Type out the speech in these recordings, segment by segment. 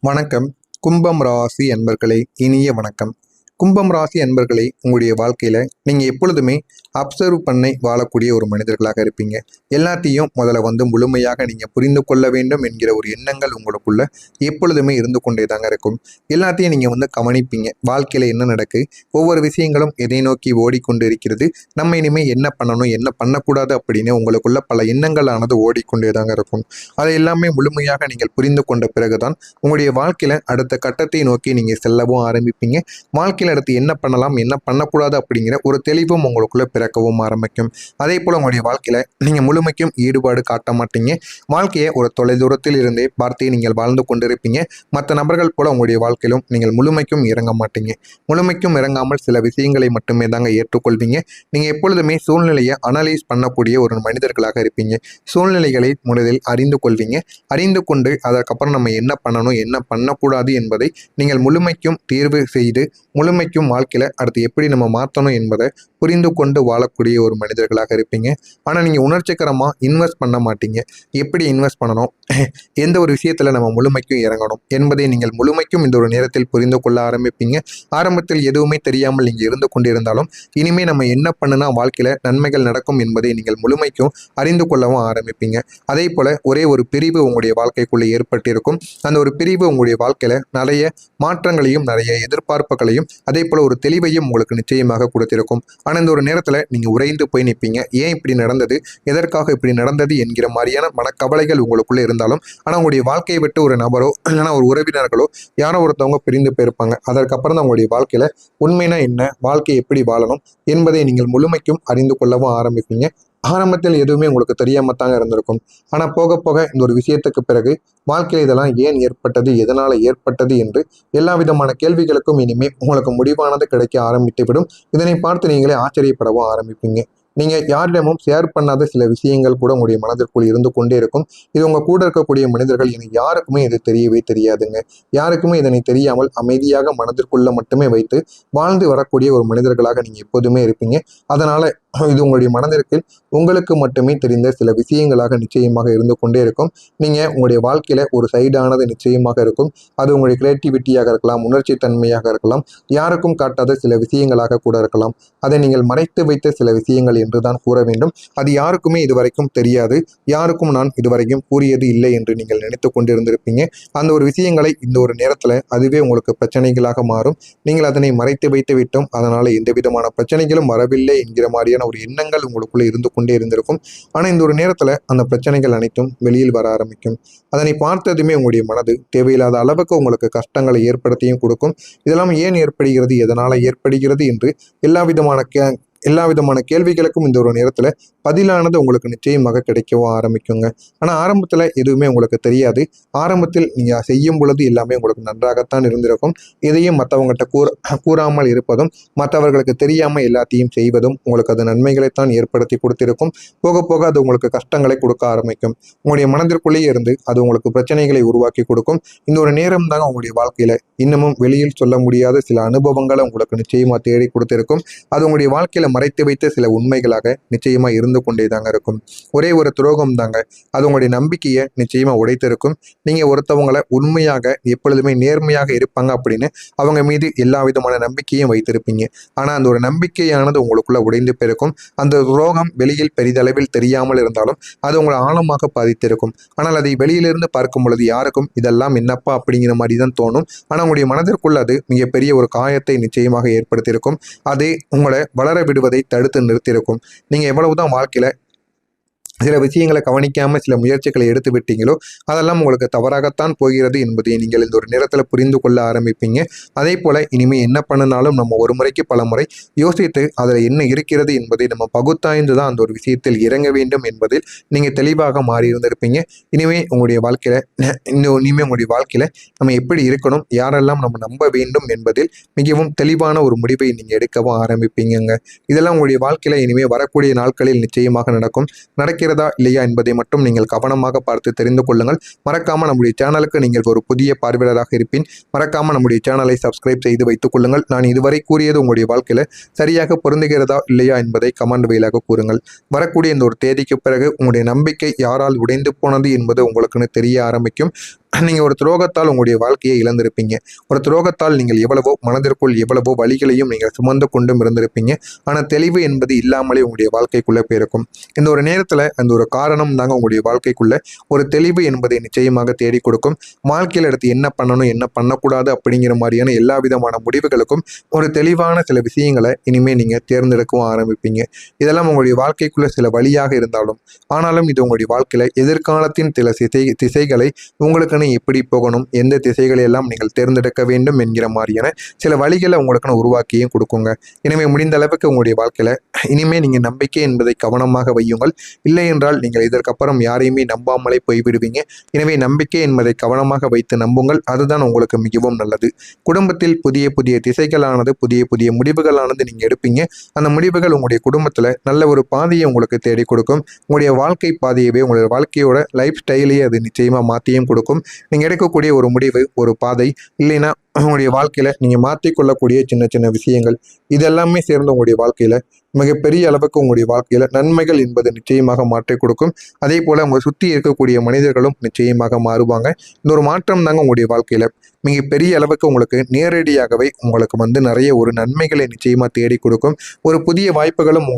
வணக்கம். கும்பம் ராசி அன்பர்களே, இனிய வணக்கம். கும்பம் ராசி அன்பர்களே, உங்களுடைய வாழ்க்கையில் நீங்கள் எப்பொழுதுமே அப்சர்வ் பண்ணி வாழக்கூடிய ஒரு மனிதர்களாக இருப்பீங்க. எல்லாத்தையும் முதல்ல முழுமையாக நீங்கள் புரிந்து கொள்ள வேண்டும் என்கிற ஒரு எண்ணங்கள் உங்களுக்குள்ள எப்பொழுதுமே இருந்து கொண்டே தாங்க இருக்கும். எல்லாத்தையும் நீங்கள் கவனிப்பீங்க. வாழ்க்கையில் என்ன நடக்கு, ஒவ்வொரு விஷயங்களும் எதை நோக்கி ஓடிக்கொண்டு இருக்கிறது, நம்ம இனிமேல் என்ன பண்ணணும் என்ன பண்ணக்கூடாது அப்படின்னு உங்களுக்குள்ள பல எண்ணங்களானது ஓடிக்கொண்டே தாங்க இருக்கும். அதை எல்லாமே முழுமையாக நீங்கள் புரிந்து கொண்ட பிறகுதான் உங்களுடைய வாழ்க்கையில் அடுத்த கட்டத்தை நோக்கி நீங்கள் செல்லவும் ஆரம்பிப்பீங்க. வாழ்க்கையில் அடுத்து என்ன பண்ணலாம் என்ன பண்ணக்கூடாது அப்படிங்கிற ஒரு தெளிவும் உங்களுக்குள்ள பிறக்கவும் ஆரம்பிக்கும். அதே போல உங்களுடைய வாழ்க்கையில நீங்க முழுமைக்கும் ஈடுபாடு காட்ட மாட்டீங்க. வாழ்க்கையை ஒரு தொலைதூரத்தில் இருந்தே பார்த்து நீங்கள் வாழ்ந்து கொண்டிருப்பீங்க. மற்ற நபர்கள் போல உங்களுடைய வாழ்க்கையிலும் நீங்கள் முழுமைக்கும் இறங்க மாட்டீங்க. முழுமைக்கும் இறங்காமல் சில விஷயங்களை மட்டுமே தாங்க ஏற்றுக்கொள்வீங்க. நீங்க எப்பொழுதுமே சூழ்நிலையை அனலைஸ் பண்ணக்கூடிய ஒரு மனிதர்களாக இருப்பீங்க. சூழ்நிலைகளை முதலில் அறிந்து கொள்வீங்க. அறிந்து கொண்டு அதற்கப்புறம் நம்ம என்ன பண்ணணும் என்ன பண்ணக்கூடாது என்பதை நீங்கள் முழுமைக்கும் தீர்வு செய்து முழுமைக்கும் வாழ்க்கையில் அடுத்து எப்படி நம்ம மாற்றணும் என்பதை புரிந்து கொண்டு வாழக்கூடிய ஒரு மனிதர்களாக இருப்பீங்க. ஆனால் நீங்கள் உணர்ச்சிகரமாக இன்வெஸ்ட் பண்ண மாட்டீங்க. எப்படி இன்வெஸ்ட் பண்ணணும், எந்த ஒரு விஷயத்தில் நம்ம முழுமைக்கும் இறங்கணும் என்பதை நீங்கள் முழுமைக்கும் இந்த ஒரு நேரத்தில் புரிந்து கொள்ள ஆரம்பிப்பீங்க. ஆரம்பத்தில் எதுவுமே தெரியாமல் நீங்கள் இருந்து கொண்டிருந்தாலும் இனிமேல் நம்ம என்ன பண்ணுனா வாழ்க்கையில் நன்மைகள் நடக்கும் என்பதை நீங்கள் முழுமைக்கும் அறிந்து கொள்ளவும் ஆரம்பிப்பீங்க. அதே போல் ஒரே ஒரு பிரிவு உங்களுடைய வாழ்க்கைக்குள்ளே ஏற்பட்டிருக்கும். அந்த ஒரு பிரிவு உங்களுடைய வாழ்க்கையில் நிறைய மாற்றங்களையும் நிறைய எதிர்பார்ப்புகளையும் அதே போல் ஒரு தெளிவையும் உங்களுக்கு நிச்சயமாக கொடுத்திருக்கும். ஆனால் இந்த ஒரு நேரத்தில் நீங்கள் உறைந்து போய் நிற்பீங்க. ஏன் இப்படி நடந்தது, எதற்காக இப்படி நடந்தது என்கிற மாதிரியான மனக்கவலைகள் உங்களுக்குள்ளே இருந்தாலும் ஆனால் உங்களுடைய வாழ்க்கையை விட்டு ஒரு நபரோ இல்லைனா ஒரு உறவினர்களோ யாரோ ஒருத்தவங்க பிரிந்து போயிருப்பாங்க. அதற்கப்புறம் தான் உங்களுடைய வாழ்க்கையில் உண்மைனா என்ன, வாழ்க்கையை எப்படி வாழணும் என்பதை நீங்கள் முழுமைக்கும் அறிந்து கொள்ளவும் ஆரம்பிப்பீங்க. ஆரம்பத்தில் எதுவுமே உங்களுக்கு தெரியாம தாங்க இருந்திருக்கும். ஆனால் போக போக இந்த ஒரு விஷயத்துக்கு பிறகு வாழ்க்கையில் இதெல்லாம் ஏன் ஏற்பட்டது, எதனால் ஏற்பட்டது என்று எல்லா விதமான கேள்விகளுக்கும் இனிமேல் உங்களுக்கு முடிவானது கிடைக்க ஆரம்பித்துவிடும். இதனை பார்த்து நீங்களே ஆச்சரியப்படவும் ஆரம்பிப்பீங்க. நீங்கள் யாரிடமும் ஷேர் பண்ணாத சில விஷயங்கள் கூட உங்களுடைய மனதிற்குள் இருந்து கொண்டே இருக்கும். இது உங்கள் கூட இருக்கக்கூடிய மனிதர்கள் எனக்கு யாருக்குமே இது தெரியவே தெரியாதுங்க. யாருக்குமே இதனை தெரியாமல் அமைதியாக மனதிற்குள்ள மட்டுமே வைத்து வாழ்ந்து வரக்கூடிய ஒரு மனிதர்களாக நீங்கள் எப்போதுமே இருப்பீங்க. அதனால் இது உங்களுடைய மனதிற்கு உங்களுக்கு மட்டுமே தெரிந்த சில விஷயங்களாக நிச்சயமாக இருந்து கொண்டே இருக்கும். நீங்கள் உங்களுடைய வாழ்க்கையில் ஒரு சைடானது நிச்சயமாக இருக்கும். அது உங்களுடைய கிரியேட்டிவிட்டியாக இருக்கலாம், உணர்ச்சி தன்மையாக இருக்கலாம், யாருக்கும் காட்டாத சில விஷயங்களாக கூட இருக்கலாம். அதை நீங்கள் மறைத்து வைத்த சில விஷயங்கள் என்று தான் கூற வேண்டும். அது யாருக்குமே இதுவரைக்கும் தெரியாது, யாருக்கும் நான் இதுவரைக்கும் கூறியது இல்லை என்று நீங்கள் நினைத்து கொண்டிருந்திருப்பீங்க. அந்த ஒரு விஷயங்களை இந்த ஒரு நேரத்தில் அதுவே உங்களுக்கு பிரச்சனைகளாக மாறும். நீங்கள் அதனை மறைத்து வைத்து விட்டோம், அதனால் எந்த விதமான பிரச்சனைகளும் வரவில்லை என்கிற மாதிரியான ஒரு எண்ணங்கள் உங்களுக்குள்ளே இருந்து கொண்டே இருந்திருக்கும். ஆனால் இந்த ஒரு நேரத்தில் அந்த பிரச்சனைகள் அனைத்தும் வெளியில் வர ஆரம்பிக்கும். அதனை பார்த்ததுமே உங்களுடைய மனது தேவையில்லாத அளவுக்கு உங்களுக்கு கஷ்டங்களை ஏற்படுத்தியும் கொடுக்கும். இதெல்லாம் ஏன் ஏற்படுகிறது, எதனால் ஏற்படுகிறது என்று எல்லா விதமான கேள்விகளுக்கும் இந்த ஒரு நேரத்தில் பதிலானது உங்களுக்கு நிச்சயமாக கிடைக்கவும் ஆரம்பிக்குங்க. ஆனால் ஆரம்பத்தில் எதுவுமே உங்களுக்கு தெரியாது. ஆரம்பத்தில் நீங்கள் செய்யும் பொழுது எல்லாமே உங்களுக்கு நன்றாகத்தான் இருந்திருக்கும். இதையும் மற்றவங்கள்ட்ட கூறாமல் இருப்பதும் மற்றவர்களுக்கு தெரியாமல் எல்லாத்தையும் செய்வதும் உங்களுக்கு அது நன்மைகளைத்தான் ஏற்படுத்தி கொடுத்திருக்கும். போக போக அது உங்களுக்கு கஷ்டங்களை கொடுக்க ஆரம்பிக்கும். உங்களுடைய மனதிற்குள்ளேயே இருந்து அது உங்களுக்கு பிரச்சனைகளை உருவாக்கி கொடுக்கும். இந்த ஒரு நேரம் தாங்க உங்களுடைய வாழ்க்கையில் இன்னமும் வெளியில் சொல்ல முடியாத சில அனுபவங்களை உங்களுக்கு நிச்சயமாக தேடி கொடுத்திருக்கும். அது உங்களுடைய வாழ்க்கையில் மறைத்து வைத்த சில உண்மைகளாக நிச்சயமா இருந்து கொண்டே தாங்க இருக்கும். ஒரே ஒரு துரோகம் தாங்க அது உங்களுடைய நம்பிக்கையை நிச்சயமா உடைத்திருக்கும். நீங்க ஒருத்தவங்களை உண்மையாக எப்பொழுதுமே நேர்மையாக இருப்பாங்க அப்படின்னு அவங்க மீது எல்லா விதமான நம்பிக்கையும் வைத்திருப்பீங்க. ஆனா அந்த ஒரு நம்பிக்கையானது உங்களுக்குள்ள உடைந்து போயிருக்கும். அந்த துரோகம் வெளியில் பெரிதளவில் தெரியாமல் இருந்தாலும் அது உங்களை ஆழமாக பாதித்திருக்கும். ஆனால் அதை வெளியிலிருந்து பார்க்கும் பொழுது யாருக்கும் இதெல்லாம் என்னப்பா அப்படிங்கிற மாதிரி தான் தோணும். ஆனால் உங்களுடைய மனதிற்குள்ள அது மிகப்பெரிய ஒரு காயத்தை நிச்சயமாக ஏற்படுத்தியிருக்கும். அது உங்களை வளர விடுவதை தடுத்து நிறுத்தியிருக்கும். நீங்கள் எவ்வளவுதான் வாழ்க்கையில் சில விஷயங்களை கவனிக்காமல் சில முயற்சிகளை எடுத்து விட்டீங்களோ அதெல்லாம் உங்களுக்கு தவறாகத்தான் போகிறது என்பதை நீங்கள் இந்த ஒரு நேரத்தில் புரிந்து கொள்ள ஆரம்பிப்பீங்க. அதே போல் இனிமேல் என்ன பண்ணினாலும் நம்ம ஒரு முறைக்கு பல முறை யோசித்து அதில் என்ன இருக்கிறது என்பதை நம்ம பகுத்தாய்ந்து தான் அந்த ஒரு விஷயத்தில் இறங்க வேண்டும் என்பதில் நீங்கள் தெளிவாக மாறி இருந்திருப்பீங்க. இனிமேல் உங்களுடைய வாழ்க்கையில் நம்ம எப்படி இருக்கணும், யாரெல்லாம் நம்ம நம்ப வேண்டும் என்பதில் மிகவும் தெளிவான ஒரு முடிவை நீங்கள் எடுக்கவும் ஆரம்பிப்பீங்க. இதெல்லாம் உங்களுடைய வாழ்க்கையில் இனிமேல் வரக்கூடிய நாட்களில் நிச்சயமாக நடக்கிறதா இல்லையா என்பதை மட்டும் நீங்கள் கவனமாக பார்த்து தெரிந்து கொள்ளுங்கள். மறக்காம நம்முடைய சேனலுக்கு நீங்கள் ஒரு புதிய பார்வையாளராக இருப்பின் மறக்காம நம்முடைய சேனலை சப்ஸ்கிரைப் செய்து வைத்துக் கொள்ளுங்கள். நான் இதுவரை கூறியது உங்களுடைய வாழ்க்கையில சரியாக பொருந்துகிறதா இல்லையா என்பதை கமெண்ட் வழியாக கூறுங்கள். வரக்கூடிய இந்த ஒரு தேதிக்கு பிறகு உங்களுடைய நம்பிக்கை யாரால் உடைந்து போனது என்பது உங்களுக்கு தெரிய ஆரம்பிக்கும். நீங்கள் ஒரு துரோகத்தால் உங்களுடைய வாழ்க்கையை இழந்திருப்பீங்க. ஒரு துரோகத்தால் நீங்கள் எவ்வளவோ மனதிற்குள் எவ்வளவோ வலிகளையும் நீங்கள் சுமந்து கொண்டும் இருந்திருப்பீங்க. ஆனால் தெளிவு என்பது இல்லாமலே உங்களுடைய வாழ்க்கைக்குள்ளே போயிருக்கும். இந்த ஒரு நேரத்தில் அந்த ஒரு காரணம் தாங்க உங்களுடைய வாழ்க்கைக்குள்ளே ஒரு தெளிவு என்பதை நிச்சயமாக தேடி கொடுக்கும். வாழ்க்கையில் எடுத்து என்ன பண்ணணும் என்ன பண்ணக்கூடாது அப்படிங்கிற மாதிரியான எல்லா விதமான முடிவுகளுக்கும் ஒரு தெளிவான சில விஷயங்களை இனிமேல் நீங்கள் தேர்ந்தெடுக்கவும் ஆரம்பிப்பீங்க. இதெல்லாம் உங்களுடைய வாழ்க்கைக்குள்ளே சில வழியாக இருந்தாலும் ஆனாலும் இது உங்களுடைய வாழ்க்கையில் எதிர்காலத்தின் சில திசைகளை உங்களுக்குன்னு எப்படி போகணும், எந்த திசைகளை எல்லாம் நீங்கள் தேர்ந்தெடுக்க வேண்டும் என்கிற மாதிரியான சில வழிகளை உங்களுக்குன்னு உருவாக்கியும் கொடுக்குங்க. எனவே முடிந்த அளவுக்கு உங்களுடைய வாழ்க்கையில் இனிமேல் நீங்கள் நம்பிக்கை என்பதை கவனமாக வையுங்கள். இல்லை என்றால் நீங்கள் இதற்கப்புறம் யாரையுமே நம்பாமலே போய்விடுவீங்க. எனவே நம்பிக்கை என்பதை கவனமாக வைத்து நம்புங்கள். அதுதான் உங்களுக்கு மிகவும் நல்லது. குடும்பத்தில் புதிய புதிய திசைகளானது புதிய புதிய முடிவுகளானது நீங்கள் எடுப்பீங்க. அந்த முடிவுகள் உங்களுடைய குடும்பத்தில் நல்ல ஒரு பாதையை உங்களுக்கு தேடி கொடுக்கும். உங்களுடைய வாழ்க்கை பாதையவே உங்களுடைய வாழ்க்கையோட லைஃப் ஸ்டைலையே அது நிச்சயமாக மாற்றியும் கொடுக்கும். நீங்கள் எடுக்கக்கூடிய ஒரு முடிவு ஒரு பாதை இல்லைன்னா உங்களுடைய வாழ்க்கையில் நீங்கள் மாற்றிக்கொள்ளக்கூடிய சின்ன சின்ன விஷயங்கள் இதெல்லாமே சேர்ந்து உங்களுடைய வாழ்க்கையில் மிகப்பெரிய அளவுக்கு உங்களுடைய வாழ்க்கையில் நன்மைகள் என்பது நிச்சயமாக மாற்றி கொடுக்கும். அதே போல் உங்களை சுற்றி இருக்கக்கூடிய மனிதர்களும் நிச்சயமாக மாறுவாங்க. இந்த ஒரு மாற்றம் தாங்க உங்களுடைய வாழ்க்கையில் மிகப்பெரிய அளவுக்கு உங்களுக்கு நேரடியாகவே உங்களுக்கு நிறைய ஒரு நன்மைகளை நிச்சயமாக தேடி கொடுக்கும். ஒரு புதிய வாய்ப்புகளும்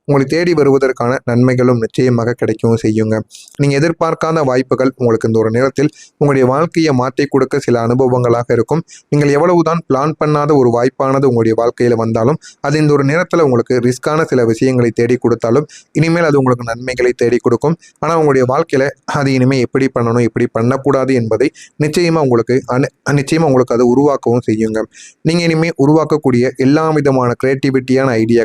உங்களை தேடி வருவதற்கான நன்மைகளும் நிச்சயமாக கிடைக்கவும் செய்யுங்க. நீங்கள் எதிர்பார்க்காத வாய்ப்புகள் உங்களுக்கு இந்த ஒரு நேரத்தில் உங்களுடைய வாழ்க்கையை மாற்றி கொடுக்க சில அனுபவங்களாக இருக்கும். நீங்கள் எவ்வளவுதான் பிளான் பண்ணாத ஒரு வாய்ப்பானது உங்களுடைய வாழ்க்கையில் வந்தாலும் அது இந்த ஒரு நேரத்தில் உங்களுக்கு ரிஸ்கான சில விஷயங்களை தேடி கொடுத்தாலும் இனிமேல் அது உங்களுக்கு நன்மைகளை தேடி கொடுக்கும். ஆனால் உங்களுடைய வாழ்க்கையில் அது இனிமேல் எப்படி பண்ணணும் எப்படி பண்ணக்கூடாது என்பதை நிச்சயமாக உங்களுக்கு அது உருவாக்கவும் செய்யுங்க. நீங்கள் இனிமேல் உருவாக்கக்கூடிய எல்லா விதமான கிரியேட்டிவிட்டியான ஐடியா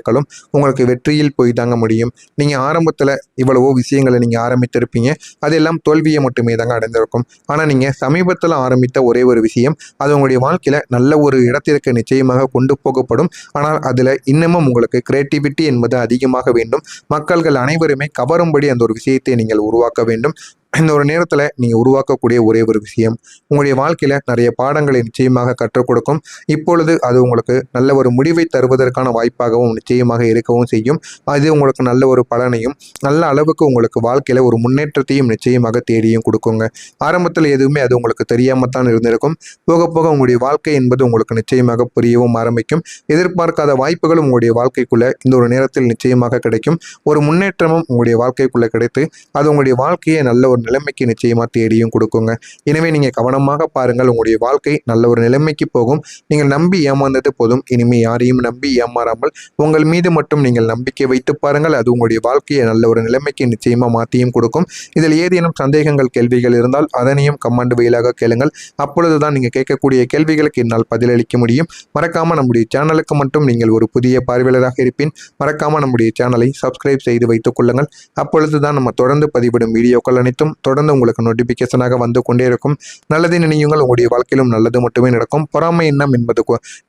உங்களுக்கு வெற்றியில் போய் தாங்க முடியும். நீங்க ஆரம்பத்துல இவ்வளவோ விஷயங்களை நீங்க ஆரம்பித்திருப்பீங்க. அதெல்லாம் தோல்வியை மட்டுமே தாங்க அடைந்திருக்கும். ஆனா நீங்க சமீபத்தில் ஆரம்பித்த ஒரே ஒரு விஷயம் அது உங்களுடைய வாழ்க்கையில நல்ல ஒரு இடத்திற்கு நிச்சயமாக கொண்டு போகப்படும். ஆனால் அதுல இன்னமும் உங்களுக்கு கிரியேட்டிவிட்டி என்பது அதிகமாக வேண்டும். மக்கள்கள் அனைவருமே கவரும்படி அந்த ஒரு விஷயத்தை நீங்கள் உருவாக்க வேண்டும். இந்த ஒரு நேரத்தில் நீங்கள் உருவாக்கக்கூடிய ஒரே ஒரு விஷயம் உங்களுடைய வாழ்க்கையில் நிறைய பாடங்களை நிச்சயமாக கற்றுக் கொடுக்கும். இப்பொழுது அது உங்களுக்கு நல்ல ஒரு முடிவை தருவதற்கான வாய்ப்பாகவும் நிச்சயமாக இருக்கவும் செய்யும். அது உங்களுக்கு நல்ல ஒரு பலனையும் நல்ல அளவுக்கு உங்களுக்கு வாழ்க்கையில் ஒரு முன்னேற்றத்தையும் நிச்சயமாக தேடியும் கொடுக்குங்க. ஆரம்பத்தில் எதுவுமே அது உங்களுக்கு தெரியாமல் தான் இருந்திருக்கும். போக போக உங்களுடைய வாழ்க்கை என்பது உங்களுக்கு நிச்சயமாக புரியவும் ஆரம்பிக்கும். எதிர்பார்க்காத வாய்ப்புகளும் உங்களுடைய வாழ்க்கைக்குள்ளே இந்த ஒரு நேரத்தில் நிச்சயமாக கிடைக்கும். ஒரு முன்னேற்றமும் உங்களுடைய வாழ்க்கைக்குள்ளே கிடைத்து அது உங்களுடைய வாழ்க்கையை நல்ல ஒரு நிலைமைக்கு நிச்சயமாக தேடியும் கொடுக்குங்க. எனவே நீங்கள் கவனமாக பாருங்கள். உங்களுடைய வாழ்க்கை நல்ல ஒரு நிலைமைக்கு போகும். நீங்கள் நம்பி ஏமாந்தது போதும். இனிமேல் யாரையும் நம்பி ஏமாறாமல் உங்கள் மீது மட்டும் நீங்கள் நம்பிக்கை வைத்து பாருங்கள். அது உங்களுடைய வாழ்க்கையை நல்ல ஒரு நிலைமைக்கு நிச்சயமாக மாற்றியும் கொடுக்கும். இதில் ஏதேனும் சந்தேகங்கள் கேள்விகள் இருந்தால் அதனையும் கமெண்ட் வாயிலாக கேளுங்கள். அப்பொழுதுதான் நீங்கள் கேட்கக்கூடிய கேள்விகளுக்கு என்னால் பதிலளிக்க முடியும். மறக்காமல் நம்முடைய சேனலுக்கு மட்டும் நீங்கள் ஒரு புதிய பார்வையாளராக இருப்பின் மறக்காமல் நம்முடைய சேனலை சப்ஸ்கிரைப் செய்து வைத்துக் கொள்ளுங்கள். அப்பொழுதுதான் நம்ம தொடர்ந்து பதிவிடும் வீடியோக்கள் அனைத்தும் தொடர்ந்து உங்களுக்கு நோட்டிபிகேஷனாக வந்து கொண்டே இருக்கும். நல்லதை நினையுங்கள். உங்களுடைய வாழ்க்கையிலும் நல்லது மட்டுமே நடக்கும். பொறாமை எண்ணம் என்பது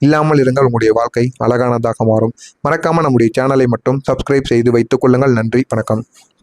இல்லாமல் இருங்கள். உங்களுடைய வாழ்க்கை அழகானதாக மாறும். மறக்காம நம்முடைய சேனலை மட்டும் சப்ஸ்கிரைப் செய்து வைத்துக் கொள்ளுங்கள். நன்றி, வணக்கம்.